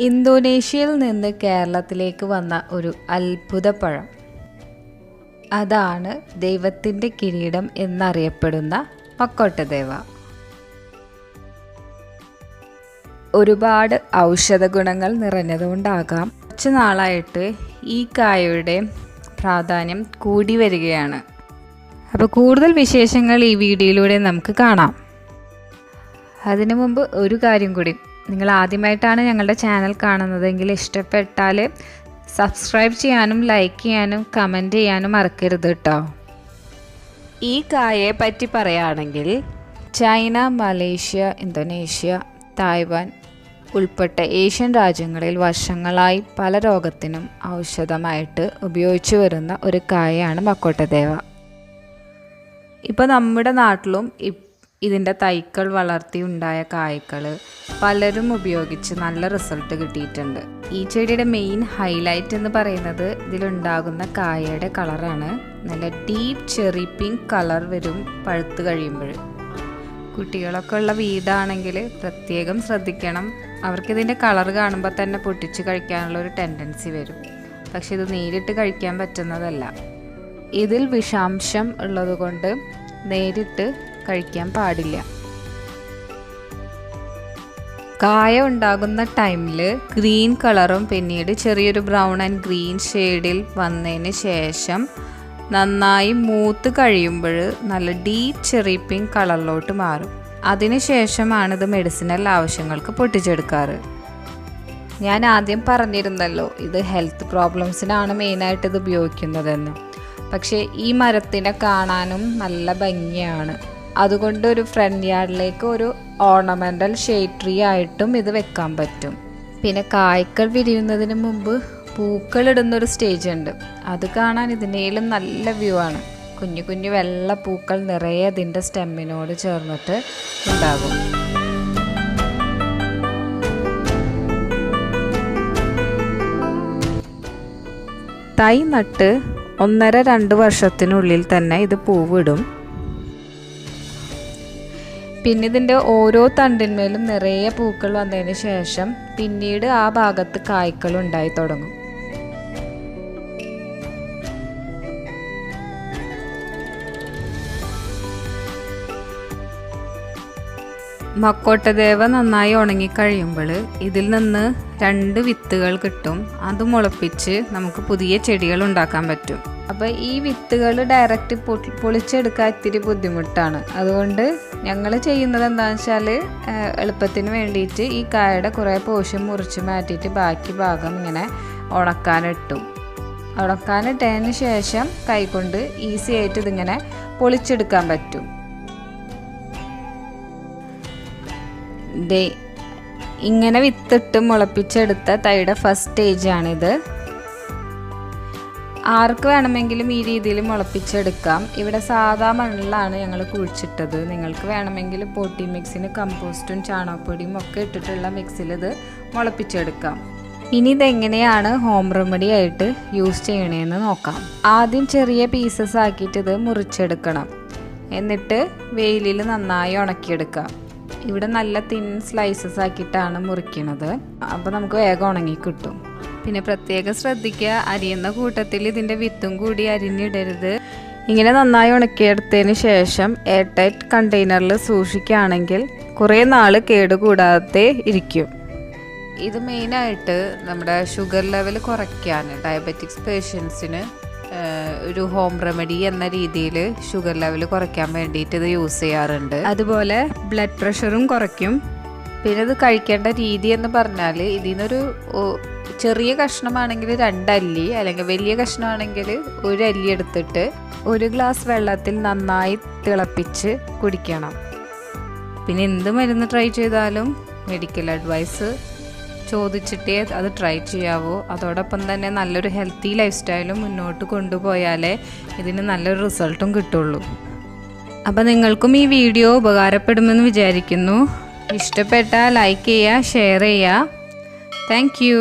ഇന്തോനേഷ്യയിൽ നിന്ന് കേരളത്തിലേക്ക് വന്ന ഒരു അത്ഭുത പഴം. അതാണ് ദൈവത്തിൻ്റെ കിരീടം എന്നറിയപ്പെടുന്ന മക്കോട്ടദേവ. ഒരുപാട് ഔഷധ ഗുണങ്ങൾ നിറഞ്ഞതുകൊണ്ടാകാം കുറച്ച് നാളായിട്ട് ഈ കായയുടെ പ്രാധാന്യം കൂടി വരികയാണ്. അപ്പോൾ കൂടുതൽ വിശേഷങ്ങൾ ഈ വീഡിയോയിലൂടെ നമുക്ക് കാണാം. അതിനു മുമ്പ് ഒരു കാര്യം കൂടി, നിങ്ങൾ ആദ്യമായിട്ടാണ് ഞങ്ങളുടെ ചാനൽ കാണുന്നതെങ്കിൽ ഇഷ്ടപ്പെട്ടാൽ സബ്സ്ക്രൈബ് ചെയ്യാനും ലൈക്ക് ചെയ്യാനും കമൻറ്റ് ചെയ്യാനും മറക്കരുത് കേട്ടോ. ഈ കായയെ പറ്റി പറയുകയാണെങ്കിൽ ചൈന, മലേഷ്യ, ഇന്തോനേഷ്യ, തായ്വാൻ ഉൾപ്പെട്ട ഏഷ്യൻ രാജ്യങ്ങളിൽ വർഷങ്ങളായി പല രോഗത്തിനും ഔഷധമായിട്ട് ഉപയോഗിച്ചു വരുന്ന ഒരു കായയാണ് മക്കോട്ടദേവ. ഇപ്പോൾ നമ്മുടെ നാട്ടിലും ഇതിൻ്റെ തൈകൾ വളർത്തി ഉണ്ടായ കായ്കൾ പലരും ഉപയോഗിച്ച് നല്ല റിസൾട്ട് കിട്ടിയിട്ടുണ്ട്. ഈ ചെടിയുടെ മെയിൻ ഹൈലൈറ്റ് എന്ന് പറയുന്നത് ഇതിലുണ്ടാകുന്ന കായയുടെ കളറാണ്. നല്ല ഡീപ്പ് ചെറി പിങ്ക് കളർ വരും പഴുത്ത് കഴിയുമ്പോൾ. കുട്ടികളൊക്കെ ഉള്ള വീടാണെങ്കിൽ പ്രത്യേകം ശ്രദ്ധിക്കണം. അവർക്കിതിൻ്റെ കളർ കാണുമ്പോൾ തന്നെ പൊട്ടിച്ച് കഴിക്കാനുള്ള ഒരു ടെൻഡൻസി വരും. പക്ഷെ ഇത് നേരിട്ട് കഴിക്കാൻ പറ്റുന്നതല്ല. ഇതിൽ വിഷാംശം ഉള്ളതുകൊണ്ട് നേരിട്ട് കഴിക്കാൻ പാടില്ല. കായ ഉണ്ടാകുന്ന ടൈമിൽ ഗ്രീൻ കളറും പിന്നീട് ചെറിയൊരു ബ്രൗൺ ആൻഡ് ഗ്രീൻ ഷെയ്ഡിൽ വന്നതിന് ശേഷം നന്നായി മൂത്ത് കഴിയുമ്പോൾ നല്ല ഡീപ്പ് ചെറി പിങ്ക് കളറിലോട്ട് മാറും. അതിനുശേഷമാണ് ഇത് മെഡിസിനൽ ആവശ്യങ്ങൾക്ക് പൊട്ടിച്ചെടുക്കാറ്. ഞാൻ ആദ്യം പറഞ്ഞിരുന്നല്ലോ ഇത് ഹെൽത്ത് പ്രോബ്ലംസിനാണ് മെയിനായിട്ട് ഇത് ഉപയോഗിക്കുന്നതെന്ന്. പക്ഷേ ഈ മരത്തിനെ കാണാനും നല്ല ഭംഗിയാണ്. അതുകൊണ്ട് ഒരു ഫ്രണ്ട് യാർഡിലേക്ക് ഒരു ഓർണമെൻ്റൽ ഷെയ്ഡ് ട്രീ ആയിട്ടും ഇത് വെക്കാൻ പറ്റും. പിന്നെ കായ്ക്കൾ വിരിയുന്നതിന് മുമ്പ് പൂക്കളിടുന്നൊരു സ്റ്റേജ് ഉണ്ട്. അത് കാണാൻ ഇതിനേലും നല്ല വ്യൂ ആണ്. കുഞ്ഞു കുഞ്ഞു വെള്ള പൂക്കൾ നിറയെ അതിൻ്റെ സ്റ്റെമ്മിനോട് ചേർന്നിട്ട് ഉണ്ടാകും. തൈ നട്ട് 1-2 വർഷത്തിനുള്ളിൽ തന്നെ ഇത് പൂവിടും. പിന്നെ ഇതിൻ്റെ ഓരോ തണ്ടിന്മേലും നിറയെ പൂക്കൾ വന്നതിന് ശേഷം പിന്നീട് ആ ഭാഗത്ത് കായ്ക്കൾ ഉണ്ടായി തുടങ്ങും. മക്കോട്ടദേവ നന്നായി ഉണങ്ങിക്കഴിയുമ്പോൾ ഇതിൽ നിന്ന് 2 വിത്തുകൾ കിട്ടും. അത് മുളപ്പിച്ച് നമുക്ക് പുതിയ ചെടികൾ ഉണ്ടാക്കാൻ പറ്റും. അപ്പോൾ ഈ വിത്തുകൾ ഡയറക്റ്റ് പൊളിച്ചെടുക്കാൻ ഇത്തിരി ബുദ്ധിമുട്ടാണ്. അതുകൊണ്ട് ഞങ്ങൾ ചെയ്യുന്നത് എന്താണെന്ന് വെച്ചാൽ എളുപ്പത്തിന് വേണ്ടിയിട്ട് ഈ കായയുടെ കുറേ പോഷൻ മുറിച്ച് മാറ്റിയിട്ട് ബാക്കി ഭാഗം ഇങ്ങനെ ഉണക്കാനിട്ടു. ഉണക്കാനിട്ടതിന് ശേഷം കൈകൊണ്ട് ഈസി ആയിട്ട് ഇതിങ്ങനെ പൊളിച്ചെടുക്കാൻ പറ്റും. ഇങ്ങനെ വിത്തിട്ട് മുളപ്പിച്ചെടുത്ത തൈയുടെ ഫസ്റ്റ് സ്റ്റേജാണിത്. ആർക്ക് വേണമെങ്കിലും ഈ രീതിയിൽ മുളപ്പിച്ചെടുക്കാം. ഇവിടെ സാധാ മണ്ണിലാണ് ഞങ്ങൾ കുഴിച്ചിട്ടത്. നിങ്ങൾക്ക് വേണമെങ്കിൽ പോട്ടി മിക്സിന് കമ്പോസ്റ്റും ചാണകപ്പൊടിയും ഒക്കെ ഇട്ടിട്ടുള്ള മിക്സിൽ ഇത് മുളപ്പിച്ചെടുക്കാം. ഇനി ഇതെങ്ങനെയാണ് ഹോം റെമഡി ആയിട്ട് യൂസ് ചെയ്യണേന്ന് നോക്കാം. ആദ്യം ചെറിയ പീസസ് ആക്കിയിട്ട് ഇത് മുറിച്ചെടുക്കണം. എന്നിട്ട് വെയിലിൽ നന്നായി ഉണക്കിയെടുക്കാം. ഇവിടെ നല്ല തിൻ സ്ലൈസസ് ആക്കിയിട്ടാണ് മുറിക്കുന്നത്. അപ്പോൾ നമുക്ക് വേഗം ഉണങ്ങി കിട്ടും. പിന്നെ പ്രത്യേകം ശ്രദ്ധിക്കുക, അരിയുന്ന കൂട്ടത്തിൽ ഇതിൻ്റെ വിത്തും കൂടി അരിഞ്ഞിടരുത്. ഇങ്ങനെ നന്നായി ഉണക്കിയെടുത്തതിന് ശേഷം എയർ ടൈറ്റ് കണ്ടെയ്നറിൽ സൂക്ഷിക്കുകയാണെങ്കിൽ കുറേ നാൾ കേടുകൂടാതെ ഇരിക്കും. ഇത് മെയിനായിട്ട് നമ്മുടെ ഷുഗർ ലെവൽ കുറയ്ക്കാൻ, ഡയബറ്റിക്സ് പേഷ്യൻസിന് ഒരു ഹോം റെമഡി എന്ന രീതിയിൽ ഷുഗർ ലെവൽ കുറയ്ക്കാൻ വേണ്ടിയിട്ട് ഇത് യൂസ് ചെയ്യാറുണ്ട്. അതുപോലെ ബ്ലഡ് പ്രഷറും കുറയ്ക്കും. പിന്നെ ഇത് കഴിക്കേണ്ട രീതി എന്ന് പറഞ്ഞാൽ ഇതിൽ നിന്നൊരു ചെറിയ കഷ്ണമാണെങ്കിൽ 2 അല്ലി, അല്ലെങ്കിൽ വലിയ കഷ്ണമാണെങ്കിൽ 1 അല്ലി എടുത്തിട്ട് 1 ഗ്ലാസ് വെള്ളത്തിൽ നന്നായി തിളപ്പിച്ച് കുടിക്കണം. പിന്നെ എന്ത് മരുന്ന് ട്രൈ ചെയ്താലും മെഡിക്കൽ അഡ്വൈസ് ചോദിച്ചിട്ടേ അത് ട്രൈ ചെയ്യാവൂ. അതോടൊപ്പം തന്നെ നല്ലൊരു ഹെൽത്തി ലൈഫ് സ്റ്റൈലും മുന്നോട്ട് കൊണ്ടുപോയാലേ ഇതിന് നല്ലൊരു റിസൾട്ടും കിട്ടുള്ളൂ. അപ്പോൾ നിങ്ങൾക്കും ഈ വീഡിയോ ഉപകാരപ്പെടുമെന്ന് വിചാരിക്കുന്നു. ഇഷ്ടപ്പെട്ടാൽ ലൈക്ക് ചെയ്യുക, ഷെയർ ചെയ്യുക. Thank you.